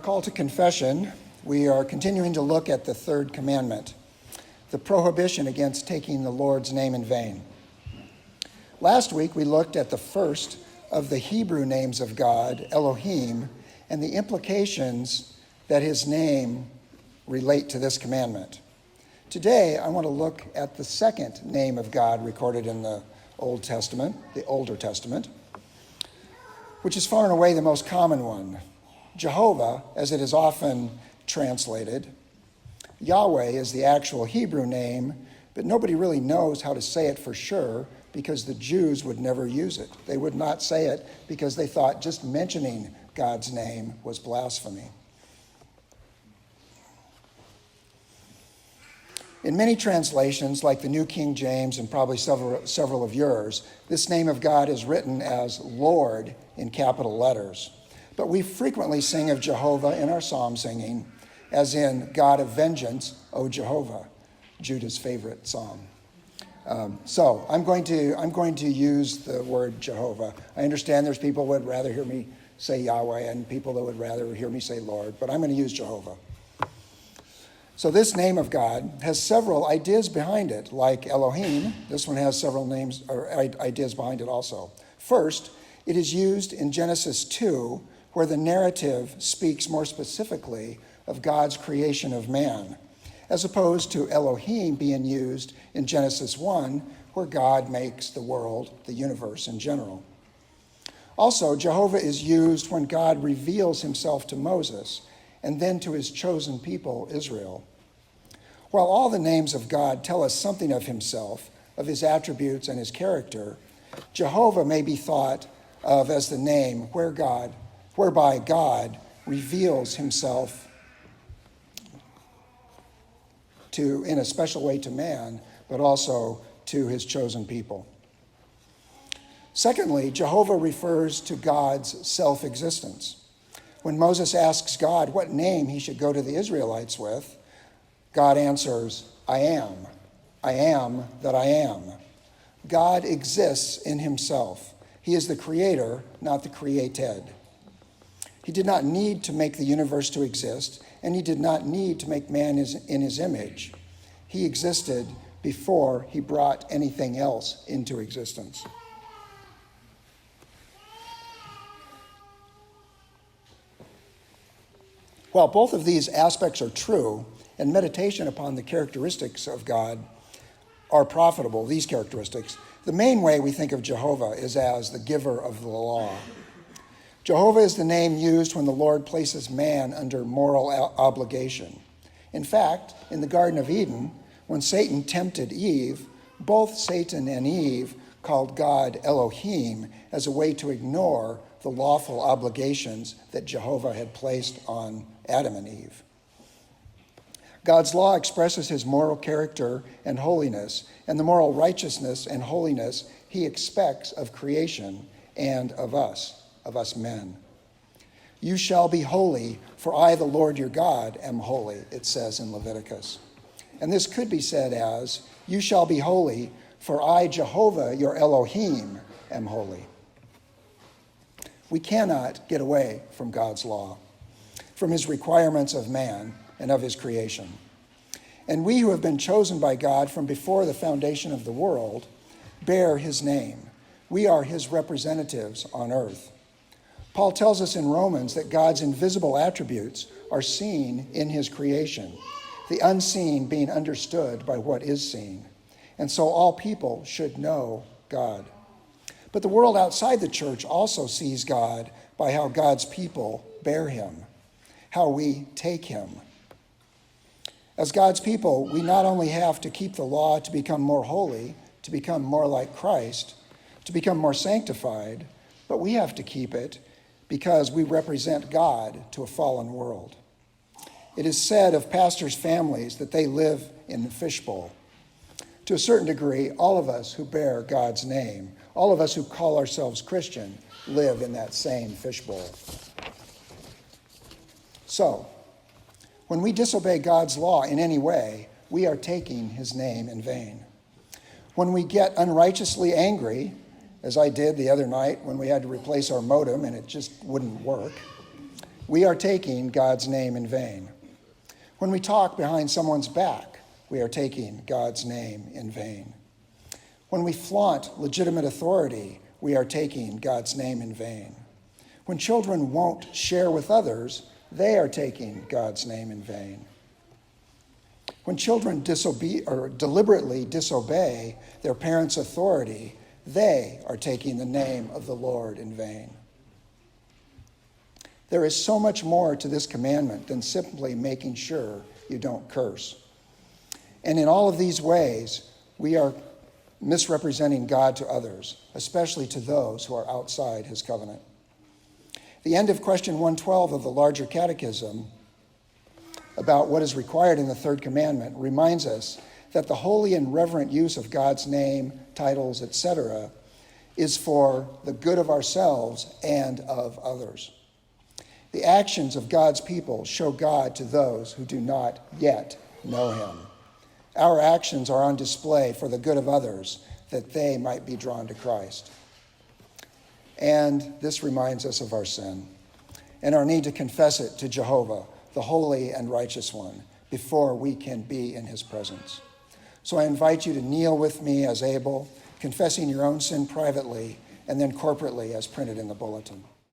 call to confession, we are continuing to look at the third commandment, the prohibition against taking the Lord's name in vain. Last week, we looked at the first of the Hebrew names of God, Elohim, and the implications that his name relate to this commandment. Today, I want to look at the second name of God recorded in the Old Testament, the Older Testament, which is far and away the most common one, Jehovah, as it is often translated. Yahweh is the actual Hebrew name, but nobody really knows how to say it for sure because the Jews would never use it. They would not say it because they thought just mentioning God's name was blasphemy. In many translations, like the New King James and probably several of yours, this name of God is written as Lord in capital letters. But we frequently sing of Jehovah in our psalm singing, as in God of vengeance, O Jehovah, Judah's favorite psalm. So I'm going to use the word Jehovah. I understand there's people who would rather hear me say Yahweh and people that would rather hear me say Lord, but I'm going to use Jehovah. So this name of God has several ideas behind it, like Elohim. This one has several names or ideas behind it also. First, it is used in Genesis 2, where the narrative speaks more specifically of God's creation of man, as opposed to Elohim being used in Genesis 1, where God makes the world, the universe in general. Also, Jehovah is used when God reveals himself to Moses and then to his chosen people, Israel. While all the names of God tell us something of himself, of his attributes and his character, Jehovah may be thought of as the name whereby God reveals himself in a special way to man, but also to his chosen people. Secondly, Jehovah refers to God's self-existence. When Moses asks God what name he should go to the Israelites with, God answers, I am that I am. God exists in himself. He is the creator, not the created. He did not need to make the universe to exist, and he did not need to make man in his image. He existed before he brought anything else into existence. While both of these aspects are true, and meditation upon the characteristics of God are profitable, these characteristics, the main way we think of Jehovah is as the giver of the law. Jehovah is the name used when the Lord places man under moral obligation. In fact, in the Garden of Eden, when Satan tempted Eve, both Satan and Eve called God Elohim as a way to ignore the lawful obligations that Jehovah had placed on Adam and Eve. God's law expresses his moral character and holiness, and the moral righteousness and holiness he expects of creation and of us men. You shall be holy, for I, the Lord your God, am holy, it says in Leviticus. And this could be said as, you shall be holy, for I, Jehovah, your Elohim, am holy. We cannot get away from God's law, from his requirements of man and of his creation. And we who have been chosen by God from before the foundation of the world bear his name. We are his representatives on earth. Paul tells us in Romans that God's invisible attributes are seen in his creation, the unseen being understood by what is seen. And so all people should know God. But the world outside the church also sees God by how God's people bear him, how we take him. As God's people, we not only have to keep the law to become more holy, to become more like Christ, to become more sanctified, but we have to keep it because we represent God to a fallen world. It is said of pastors' families that they live in the fishbowl. To a certain degree, all of us who bear God's name, all of us who call ourselves Christian, live in that same fishbowl. So, when we disobey God's law in any way, we are taking his name in vain. When we get unrighteously angry, as I did the other night when we had to replace our modem and it just wouldn't work, we are taking God's name in vain. When we talk behind someone's back, we are taking God's name in vain. When we flaunt legitimate authority, we are taking God's name in vain. When children won't share with others, they are taking God's name in vain. When children deliberately disobey their parents' authority, they are taking the name of the Lord in vain. There is so much more to this commandment than simply making sure you don't curse. And in all of these ways, we are misrepresenting God to others, especially to those who are outside his covenant. The end of question 112 of the larger catechism about what is required in the third commandment reminds us that the holy and reverent use of God's name, titles, etc., is for the good of ourselves and of others. The actions of God's people show God to those who do not yet know him. Our actions are on display for the good of others, that they might be drawn to Christ. And this reminds us of our sin and our need to confess it to Jehovah, the holy and righteous one, before we can be in his presence. So I invite you to kneel with me as able, confessing your own sin privately and then corporately as printed in the bulletin.